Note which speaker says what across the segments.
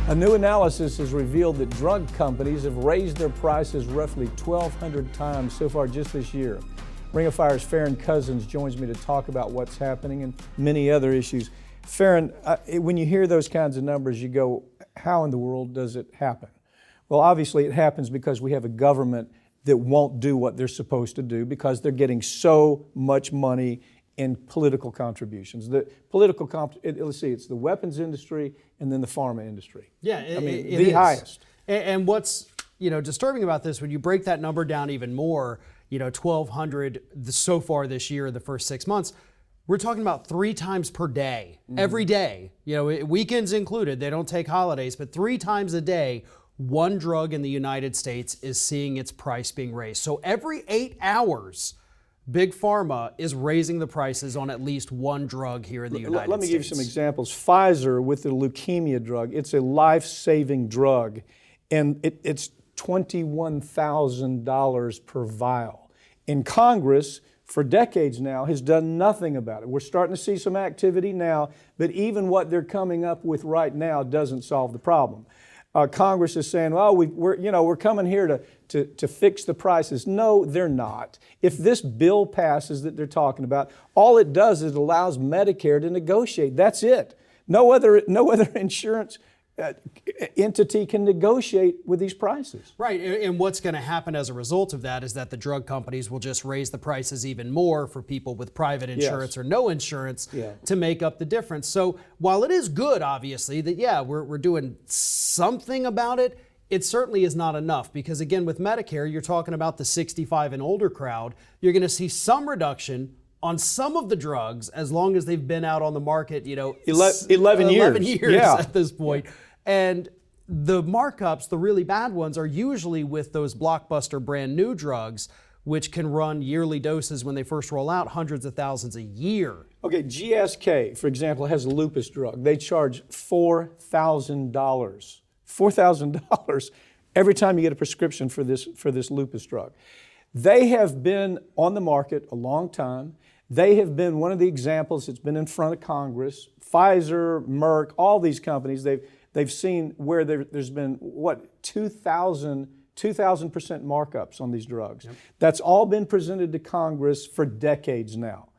Speaker 1: A new analysis has revealed that drug companies have raised their prices roughly 1,200 times so far just this year. Ring of Fire's Farron Cousins joins me to talk about what's happening and many other issues. Farron, when you hear those kinds of numbers, you go, how in the world does it happen? Well, obviously it happens because we have a government that won't do what they're supposed to do because they're getting so much money in political contributions. Let's see, it's the weapons industry and then the pharma industry.
Speaker 2: Yeah,
Speaker 1: the highest.
Speaker 2: And what's disturbing about this, when you break that number down even more, 1,200 so far this year, the first 6 months, we're talking about 3 times per day, every day, weekends included. They don't take holidays, but 3 times a day, one drug in the United States is seeing its price being raised. So every 8 hours, Big Pharma is raising the prices on at least one drug here in the United States.
Speaker 1: Let me give you some examples. Pfizer with the leukemia drug, it's a life-saving drug, and it's $21,000 per vial. And Congress, for decades now, has done nothing about it. We're starting to see some activity now, but even what they're coming up with right now doesn't solve the problem. Congress is saying, well, we're coming here to fix the prices. No, they're not. If this bill passes that they're talking about, all it does is it allows Medicare to negotiate. That's it. No other insurance entity can negotiate with these prices.
Speaker 2: Right, and what's going to happen as a result of that is that the drug companies will just raise the prices even more for people with private insurance or no insurance to make up the difference. So while it is good, obviously, that we're doing something about it, it certainly is not enough because, again, with Medicare, you're talking about the 65 and older crowd. You're going to see some reduction on some of the drugs as long as they've been out on the market,
Speaker 1: 11 years
Speaker 2: at this point. And the markups, the really bad ones, are usually with those blockbuster brand new drugs, which can run yearly doses when they first roll out, hundreds of thousands a year.
Speaker 1: Okay, GSK, for example, has a lupus drug. They charge $4,000. $4,000 every time you get a prescription for this lupus drug. They have been on the market a long time. They have been one of the examples that's been in front of Congress. Pfizer, Merck, all these companies, they've seen where there's been, 2,000% markups on these drugs. Yep. That's all been presented to Congress for decades now.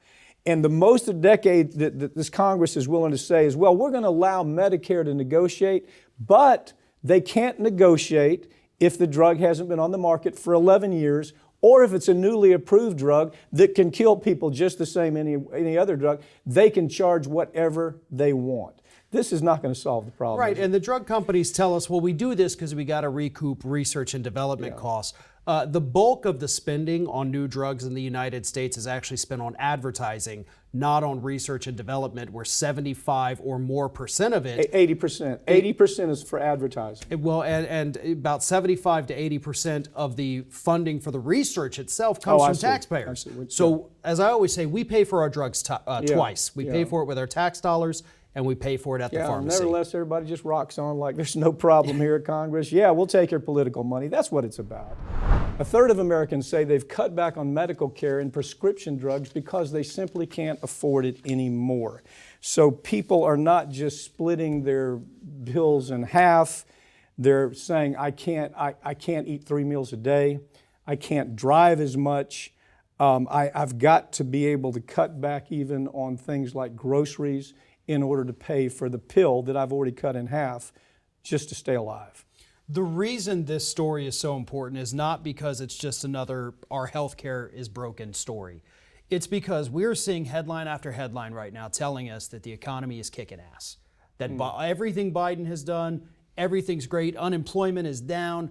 Speaker 1: And the most of the decade that this Congress is willing to say is, well, we're going to allow Medicare to negotiate, but they can't negotiate if the drug hasn't been on the market for 11 years or if it's a newly approved drug that can kill people just the same as any other drug. They can charge whatever they want. This is not going to solve the problem.
Speaker 2: Right, and the drug companies tell us, well, we do this because we got to recoup research and development costs. The bulk of the spending on new drugs in the United States is actually spent on advertising, not on research and development, where 75 or more % of it.
Speaker 1: 80%. 80% is for advertising.
Speaker 2: Well, and about 75 to 80% of the funding for the research itself comes from taxpayers. So, as I always say, we pay for our drugs twice. We pay for it with our tax dollars, and we pay for it at the pharmacy.
Speaker 1: Nevertheless, everybody just rocks on like there's no problem here at Congress. Yeah, we'll take your political money. That's what it's about. A third of Americans say they've cut back on medical care and prescription drugs because they simply can't afford it anymore. So people are not just splitting their bills in half. They're saying, I can't eat 3 meals a day. I can't drive as much. I've got to be able to cut back even on things like groceries in order to pay for the pill that I've already cut in half just to stay alive.
Speaker 2: The reason this story is so important is not because it's just another our healthcare is broken story. It's because we're seeing headline after headline right now telling us that the economy is kicking ass. That everything Biden has done, everything's great, unemployment is down,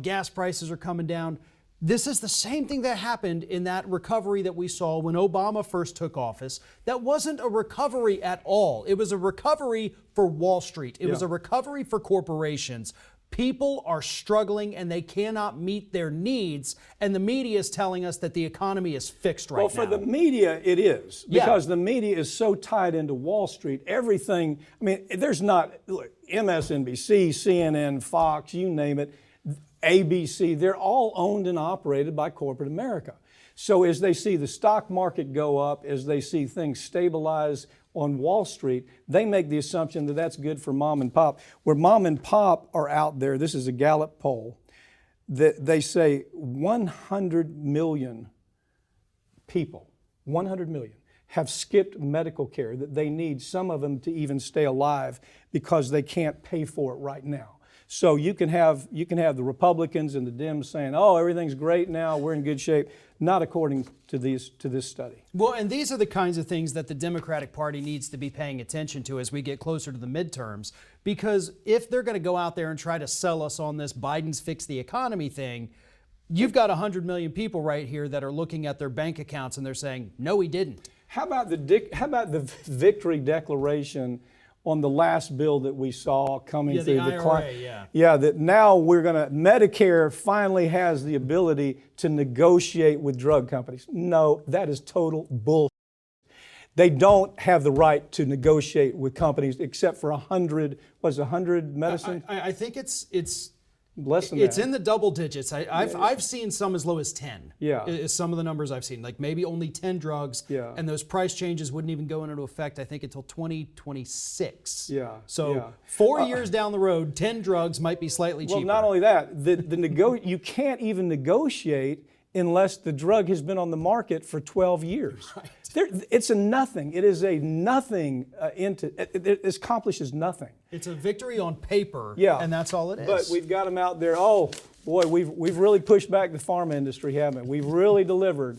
Speaker 2: gas prices are coming down. This is the same thing that happened in that recovery that we saw when Obama first took office. That wasn't a recovery at all. It was a recovery for Wall Street. It was a recovery for corporations. People are struggling and they cannot meet their needs, and the media is telling us that the economy is fixed right now.
Speaker 1: Well, for the media, it is, because the media is so tied into Wall Street. Everything, there's not, look, MSNBC, CNN, Fox, you name it, ABC, they're all owned and operated by corporate America. So as they see the stock market go up, as they see things stabilize on Wall Street, they make the assumption that that's good for mom and pop. Where mom and pop are out there, this is a Gallup poll, that they say 100 million people, 100 million, have skipped medical care that they need, some of them to even stay alive because they can't pay for it right now. So you can have the Republicans and the Dems saying, oh, everything's great now, we're in good shape. Not according to this study.
Speaker 2: Well, and these are the kinds of things that the Democratic Party needs to be paying attention to as we get closer to the midterms. Because if they're going to go out there and try to sell us on this Biden's fix the economy thing, you've got 100 million people right here that are looking at their bank accounts and they're saying, no, he didn't.
Speaker 1: How about the victory declaration on the last bill that we saw coming through
Speaker 2: the IRA,
Speaker 1: that now Medicare finally has the ability to negotiate with drug companies. No, that is total bull. They don't have the right to negotiate with companies except for 100 medicines?
Speaker 2: I think it's
Speaker 1: less than
Speaker 2: it's
Speaker 1: that.
Speaker 2: in the double digits. I've seen some as low as 10.
Speaker 1: Yeah.
Speaker 2: Is some of the numbers I've seen. Like maybe only 10 drugs.
Speaker 1: Yeah.
Speaker 2: And those price changes wouldn't even go into effect, I think, until 2026.
Speaker 1: Yeah.
Speaker 2: So
Speaker 1: yeah.
Speaker 2: 4 years down the road, 10 drugs might be slightly cheaper.
Speaker 1: Well, not only that, you can't even negotiate unless the drug has been on the market for 12 years.
Speaker 2: Right.
Speaker 1: It's a nothing. It is a nothing. It accomplishes nothing.
Speaker 2: It's a victory on paper, and that's all it is.
Speaker 1: But we've got them out there. Oh, boy, we've really pushed back the pharma industry, haven't we? We've really delivered.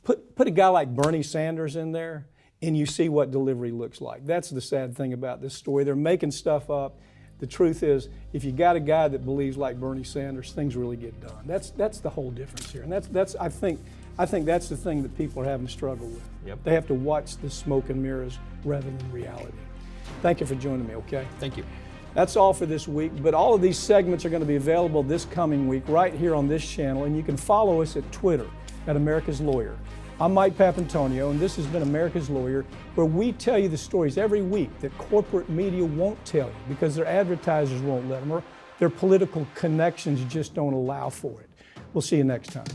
Speaker 1: Put a guy like Bernie Sanders in there, and you see what delivery looks like. That's the sad thing about this story. They're making stuff up. The truth is, if you got a guy that believes like Bernie Sanders, things really get done. That's the whole difference here, and that's I think that's the thing that people are having to struggle with.
Speaker 2: Yep.
Speaker 1: They have to watch the smoke and mirrors rather than reality. Thank you for joining me. Okay.
Speaker 2: Thank you.
Speaker 1: That's all for this week, but all of these segments are going to be available this coming week right here on this channel, and you can follow us at Twitter at America's Lawyer. I'm Mike Papantonio, and this has been America's Lawyer, where we tell you the stories every week that corporate media won't tell you because their advertisers won't let them, or their political connections just don't allow for it. We'll see you next time.